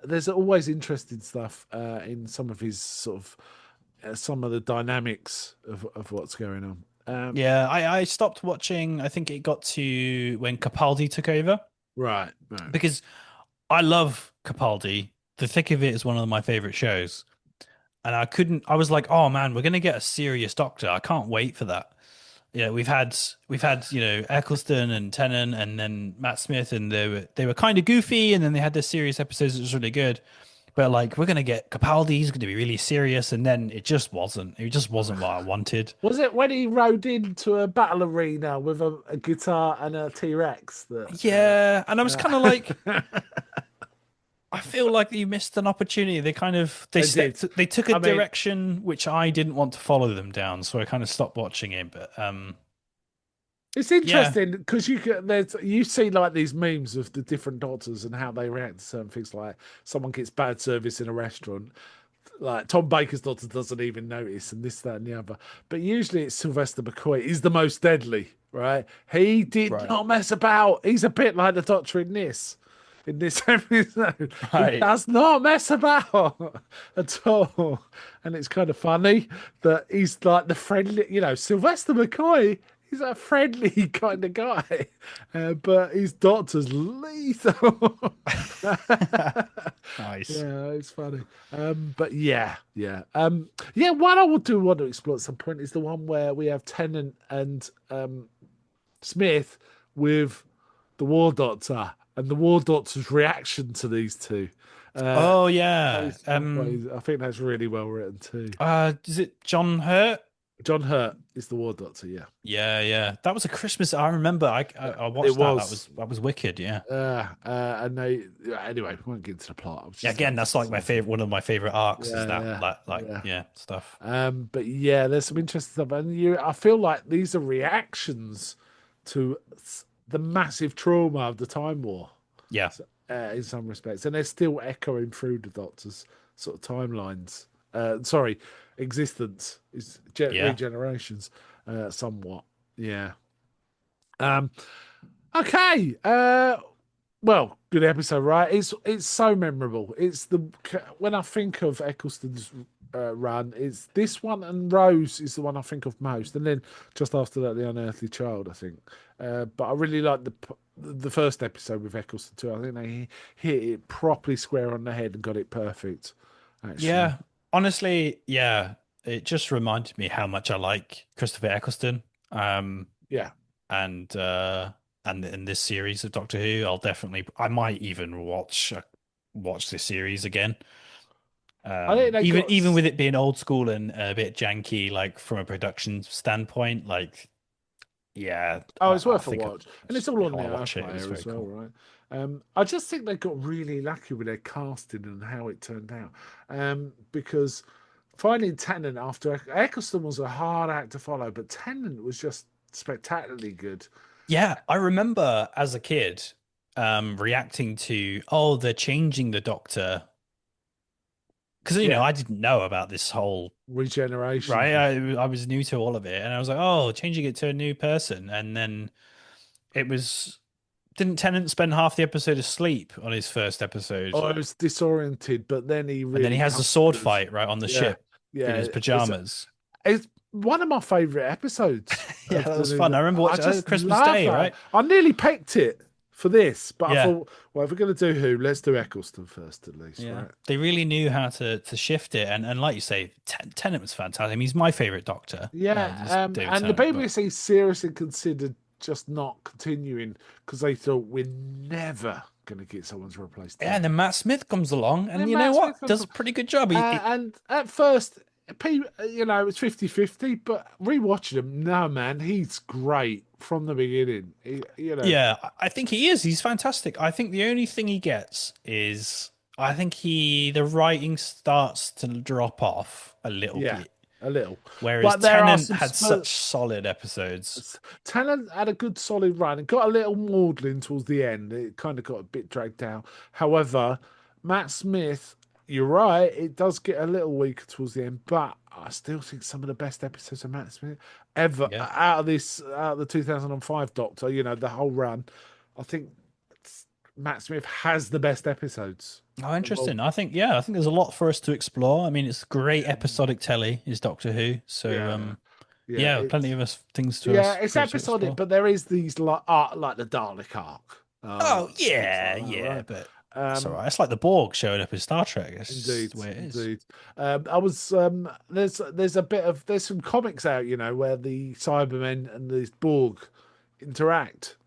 There's always interesting stuff in some of his sort of some of the dynamics of what's going on. Yeah. I stopped watching. I think it got to when Capaldi took over Right, right. because I love Capaldi. The Thick of It is one of my favorite shows. And I couldn't, I was like, oh man, we're going to get a serious Doctor. I can't wait for that. Yeah, we've had Eccleston and Tennant and then Matt Smith, and they were kind of goofy, and then they had their serious episodes that was really good. But like we're gonna get Capaldi, he's gonna be really serious, and then it just wasn't. It just wasn't what I wanted. Was it when he rode into a battle arena with a guitar and a T Rex that? Yeah, and I was kind of like, Uh, I feel like you missed an opportunity. They kind of they did. they took a I mean, direction which I didn't want to follow them down, so I kind of stopped watching it. But it's yeah, interesting because you see like these memes of the different doctors and how they react to certain things. Like someone gets bad service in a restaurant, like Tom Baker's daughter doesn't even notice, and this, that, and the other. But usually it's Sylvester McCoy. He's the most deadly, right? He did right, not mess about. He's a bit like the Doctor in this. In this episode, he right. does not mess about at all, and it's kind of funny that he's like the friendly, Sylvester McCoy. He's a friendly kind of guy, but his doctor's lethal. Nice. Yeah, it's funny. But yeah, yeah. Yeah, what I would do want to explore at some point is the one where we have Tennant and Smith with the War Doctor and the War Doctor's reaction to these two. Uh, Oh yeah. those pathways, I think that's really well written too. Is it John Hurt? John Hurt is the War Doctor, yeah. Yeah, yeah. That was a Christmas. I remember. I It watched that. That was. was that was wicked. Yeah. And they, anyway, we won't get into the plot. I was Yeah. just Again, about that's like my to say. favorite. One of my favorite arcs is Yeah, that. yeah, Like yeah. yeah stuff. But yeah, there's some interesting stuff, and I feel like these are reactions to the massive trauma of the Time War, Yeah. in some respects, and they're still echoing through the Doctor's sort of timelines. Sorry, existence is Yeah. regenerations, somewhat. Yeah. Um. Okay. Well, good episode, right? It's so memorable. It's the when I think of Eccleston's run, it's this one and Rose is the one I think of most, and then just after that, the Unearthly Child, I think. But I really like the first episode with Eccleston too. I think they hit it properly square on the head and got it perfect. Actually, Yeah. Honestly, yeah. It just reminded me how much I like Christopher Eccleston. Um, yeah. and in this series of Doctor Who, I might even watch this series again. I think they Even with it being old school and a bit janky, like from a production standpoint, like yeah, Oh, it's I worth a think watch, and it's all yeah, on I the want to watch it. It was iPlayer very as well, cool. right? I just think they got really lucky with their casting and how it turned out, because finding Tennant after Eccleston was a hard act to follow, but Tennant was just spectacularly good. Yeah, I remember as a kid, reacting to, oh, they're changing the Doctor because Yeah, I didn't know about this whole regeneration right. thing. I was new to all of it, and I was like, oh, changing it to a new person, and then it was didn't Tennant spend half the episode asleep on his first episode, I was disoriented, but then he and then he really has the comes sword good. fight right on the Yeah, ship in yeah, his pajamas. it's one of my favourite episodes Yeah, of that the was new. fun. I remember I watching just Christmas love Day, that. right? I nearly picked it for this, but I Yeah, thought, well, if we're going to do Who, let's do Eccleston first, at least, yeah. right? They really knew how to shift it, and like you say, Tennant was fantastic. I mean, he's my favorite Doctor, Yeah, just David and the Tennant. But BBC seriously considered just not continuing because they thought we're never going to get someone to replace yeah, and Tennant. then Matt Smith comes along, And and then you know Matt Smith what? comes Does on. a pretty good job. And at first, it was 50-50, but rewatching him, no, man, he's great from the beginning. Yeah, I think he is. He's fantastic. I think the only thing he gets is I think the writing starts to drop off a little Yeah, bit, a little. whereas But there are Tennant some had such solid episodes. Tennant had a good solid run. It got a little maudlin towards the end. It kind of got a bit dragged down. However, Matt Smith, you're right, it does get a little weaker towards the end, but I still think some of the best episodes of Matt Smith ever Yeah. out of the 2005 Doctor, the whole run. I think Matt Smith has the best episodes Oh, of all. interesting. I think there's a lot for us to explore. I mean, it's great Yeah, episodic telly is Doctor Who. So, yeah, yeah. yeah, plenty of us things to Yeah, us it's for us to episodic, explore. but there is these like art, like the Dalek arc, Oh, bits yeah, like that, yeah, right? but that's all Um, right. It's like the Borg showing up in Star Trek. It's just Indeed, the way it is. indeed. I was there's a bit of there's some comics out, where the Cybermen and the Borg interact,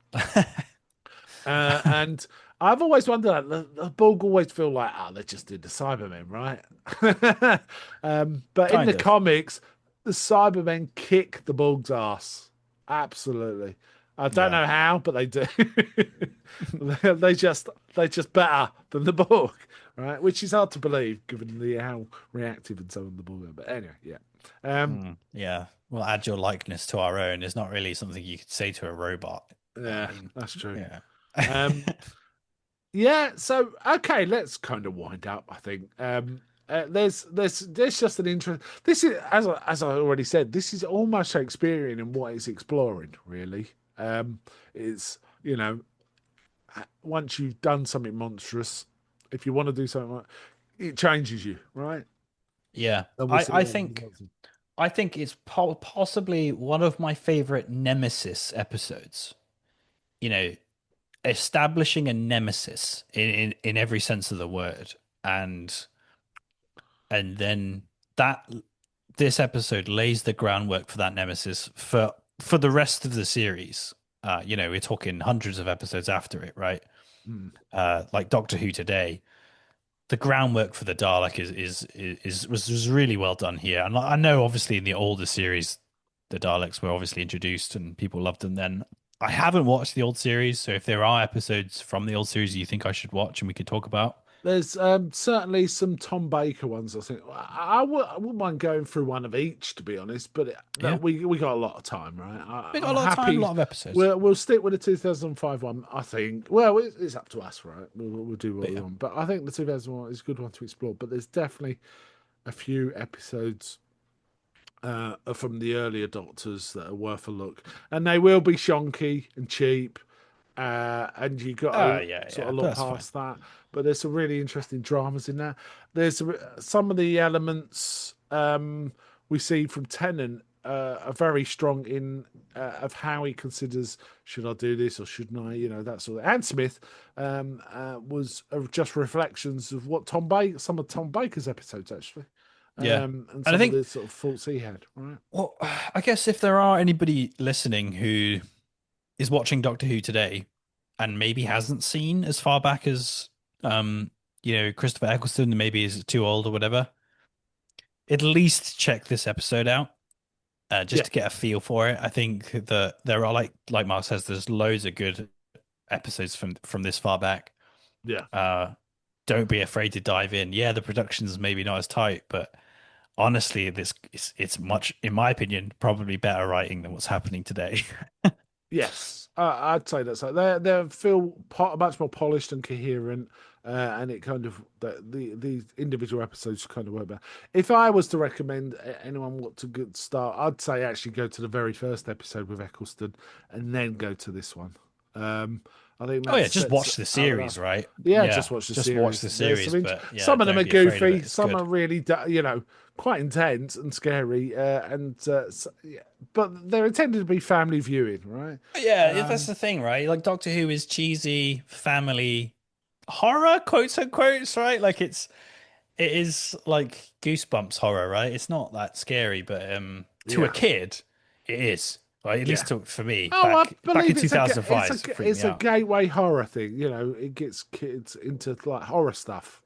and I've always wondered the Borg always feel like they just did the Cybermen, right? But in the Kind of. comics, the Cybermen kick the Borg's ass. Absolutely. I don't Yeah. know how, but they do. they just they just better than the Borg, right? Which is hard to believe given the how reactive and so on the Borg are. But anyway, yeah. Um, Yeah. Well, add your likeness to our own is not really something you could say to a robot. I yeah, mean, that's true. yeah. Um, yeah, so okay, let's kind of wind up. I think there's just an interest. This is as I already said, this is almost Shakespearean in what it's exploring. Really, it's once you've done something monstrous, if you want to do something, it changes you, right? Yeah. And we I, see I all the think results. I think it's possibly one of my favorite Nemesis episodes. You know, establishing a nemesis in every sense of the word, and then that this episode lays the groundwork for that nemesis for the rest of the series. We're talking hundreds of episodes after it, right? Hmm. Like Doctor Who today, the groundwork for the Dalek was really well done here. And I know, obviously, in the older series, the Daleks were obviously introduced and people loved them then. I haven't watched the old series, so if there are episodes from the old series you think I should watch and we could talk about, There's certainly some Tom Baker ones. I think I wouldn't mind going through one of each, to be honest. But yeah, we got a lot of time, right? we got I'm a lot of time, a happy. lot of episodes. We'll stick with the 2005 one. I think. Well, it's up to us, right? We'll do what But we yeah, want. But I think the 2001 is a good one to explore. But there's definitely a few episodes from the earlier Doctors that are worth a look, and they will be shonky and cheap, and you got oh to yeah, sort yeah, of but look that's fine. past that. But there's some really interesting dramas in there. There's some of the elements we see from Tennant are very strong in of how he considers should I do this or shouldn't I, that sort of. And Smith was just reflections of what some of Tom Baker's episodes actually, Yeah, and and I some of think, the sort of faults he had. Right? well, I guess if there are anybody listening who is watching Doctor Who today and maybe hasn't seen as far back as Christopher Eccleston, maybe is too old or whatever, at least check this episode out just Yeah, to get a feel for it. I think that there are, like Mark says, there's loads of good episodes from this far back. yeah. Uh, don't be afraid to dive in. Yeah, the production's maybe not as tight, but honestly, it's much, in my opinion, probably better writing than what's happening today. Yes, I'd say that's like they feel much more polished and coherent, and it kind of these individual episodes kind of work better. If I was to recommend anyone what to good start, I'd say actually go to the very first episode with Eccleston, and then go to this one. Um, I think Oh that yeah, just sets watch the out series, enough. right? Yeah, Yeah, just watch the just watch series. the There's series, some but yeah, some of them don't are be afraid of it. goofy, It's some good. are really quite intense and scary, yeah, but they're intended to be family viewing, right? Yeah, that's Um, the thing, right? Like Doctor Who is cheesy family horror, quotes unquote, right? Like it is like Goosebumps horror, right? It's not that scary, but to a yeah, kid, it is. Right? At yeah. least for me, Oh, I back in believe it's 2005, it freaked me a out. gateway horror thing. It gets kids into like horror stuff.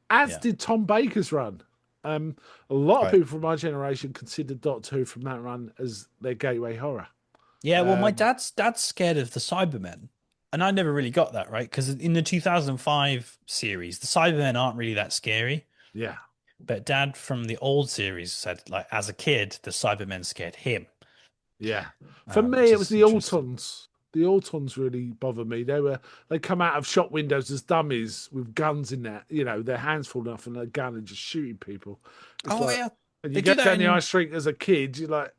As Yeah, did Tom Baker's run. Um, a lot of right. people from my generation considered Doctor Who from that run as their gateway horror. Yeah, well, my Um, dad's scared of the Cybermen, and I never really got that, right? Because in the 2005 series, the Cybermen aren't really that scary. yeah, But Dad from the old series said, like, as a kid, the Cybermen scared him, yeah. For me, which it was is the interesting. Autons. The Autons really bothered me. They come out of shop windows as dummies with guns in their hands falling off and a gun and just shooting people. It's Oh like, yeah, and you they go do that down the high in street as a kid, you're like,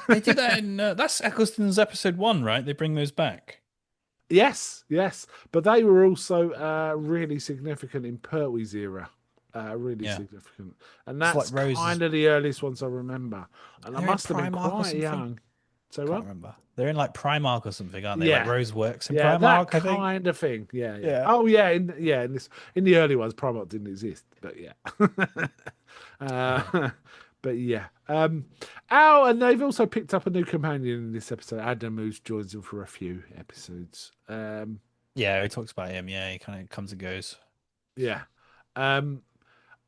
they do that in that's Eccleston's episode 1, right? They bring those back. Yes, yes, but they were also really significant in Pertwee's era. Really Yeah. significant, and It's like that's Rose is kind of the earliest ones I remember. And I they're in must have been Primark or quite something. young. So Can't what? remember. They're in like Primark or something, aren't they? Like Yeah, Rose works in yeah, that Primark, I think. kind of thing. Yeah, yeah. Yeah. Oh, yeah, in this in the early ones, Primark didn't exist, but yeah. Yeah. But yeah. Oh, and they've also picked up a new companion in this episode. Adam, who joins them for a few episodes. Yeah, he talks about him. Yeah, he kind of comes and goes. Yeah. Um,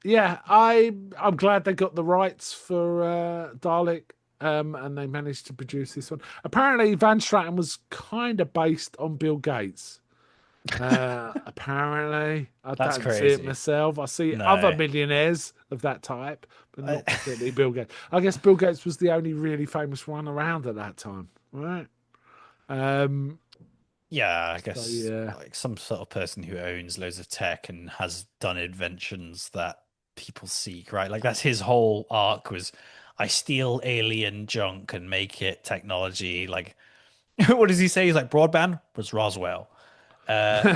yeah, I'm glad they got the rights for Dalek, and they managed to produce this one. Apparently, Van Straten was kind of based on Bill Gates. Apparently, I That's don't see it crazy. myself. I see other No. millionaires of that type, but I, not particularly Bill Gates. I guess Bill Gates was the only really famous one around at that time, right? Um, yeah, I so guess yeah. like some sort of person who owns loads of tech and has done inventions that people seek, right? Like that's his whole arc was I steal alien junk and make it technology. Like what does he say? He's like broadband was Roswell. Uh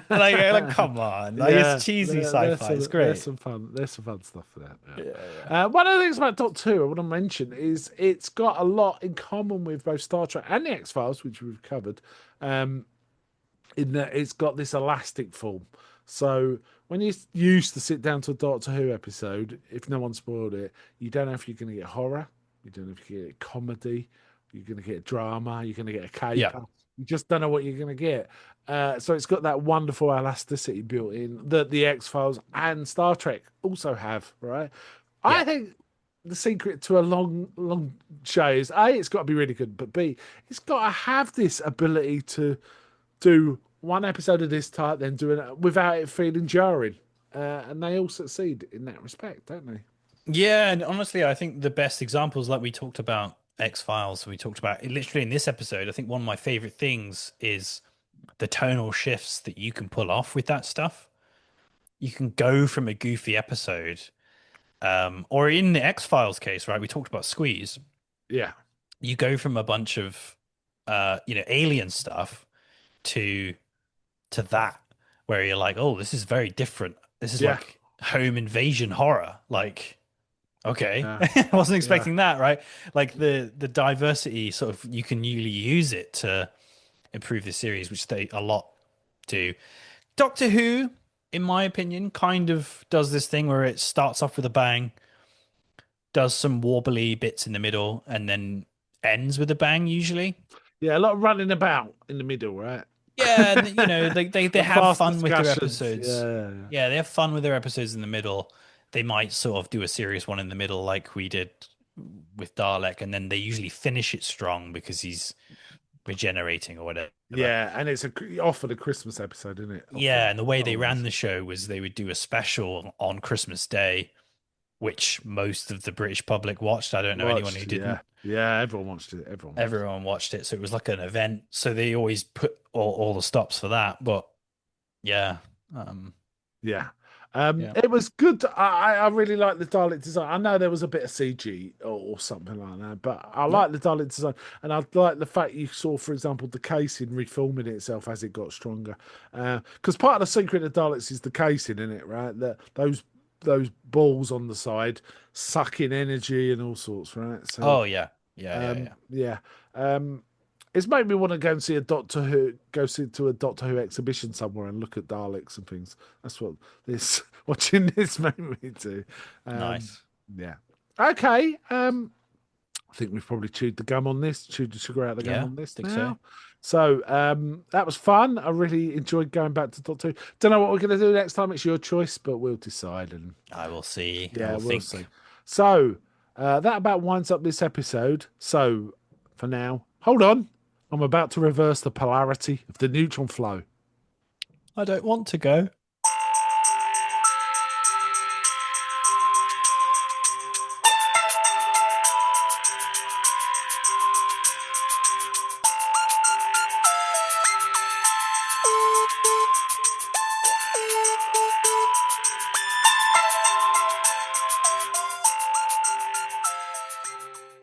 like come on. Like it's Yeah, cheesy there's sci-fi. It's there's great. some fun stuff there. Yeah, yeah. Yeah. One of the things about Doctor Who I want to mention is it's got a lot in common with both Star Trek and the X Files, which we've covered. Um, in that it's got this elastic form. So when you used to sit down to a Doctor Who episode, if no one spoiled it, you don't know if you're going to get horror, you don't know if you're going to get comedy, you're going to get drama, you're going to get a Yeah. caper. You just don't know what you're going to get. So it's got that wonderful elasticity built in that the X Files and Star Trek also have, right? I Yeah. think the secret to a long show is A, it's got to be really good, but B, it's got to have this ability to do one episode of this type, then do it without it feeling jarring. And they all succeed in that respect, don't they? Yeah, and honestly, I think the best examples, like we talked about X-Files, we talked about literally in this episode, I think one of my favorite things is the tonal shifts that you can pull off with that stuff. You can go from a goofy episode, or in the X-Files case, right? We talked about Squeeze. Yeah, You go from a bunch of alien stuff to that, where you're like, oh, this is very different. This is yeah, like home invasion horror. Like, okay, yeah, I wasn't yeah, expecting that, right? Like the diversity sort of you can really use it to improve the series, which they a lot do. Doctor Who, in my opinion, kind of does this thing where it starts off with a bang, does some warbly bits in the middle, and then ends with a bang usually. yeah. A lot of running about in the middle, right? Yeah, and they And have fast fun with their discussions. episodes. Yeah, Yeah, they have fun with their episodes in the middle. They might sort of do a serious one in the middle, like we did with Dalek, and then they usually finish it strong because he's regenerating or whatever. yeah. And it's often a Christmas episode, isn't it? Yeah, Often, and the way they ran always the show was they would do a special on Christmas Day, which most of the British public watched. I don't know anyone who watched. didn't. Yeah, yeah. Everyone watched it. Everyone watched it. Everyone watched it, so it was like an event. So they always put all the stops for that. But yeah, um, Yeah. yeah, It was good. I really like the Dalek design. I know there was a bit of CG or something like that, but I yeah. like the Dalek design, and I like the fact you saw, for example, the casing reforming itself as it got stronger. Because part of the secret of Daleks is the casing in it, right? That those balls on the side sucking energy and all sorts, right? So Oh yeah, yeah, yeah, yeah. yeah. Um, it's made me want to go and see a Doctor Who, go see to a Doctor Who exhibition somewhere and look at Daleks and things. That's what this watching this made me do. Um, Nice. yeah. Okay. I think we've probably chewed the gum on this, chewed the sugar out of the gum Yeah, on this think so. now. So that was fun. I really enjoyed going back to Doctor Who. Don't know what we're going to do next time. It's your choice, but we'll decide. And I will see. I yeah, will we'll think. see. So that about winds up this episode. So for now, hold on. I'm about to reverse the polarity of the neutron flow. I don't want to go.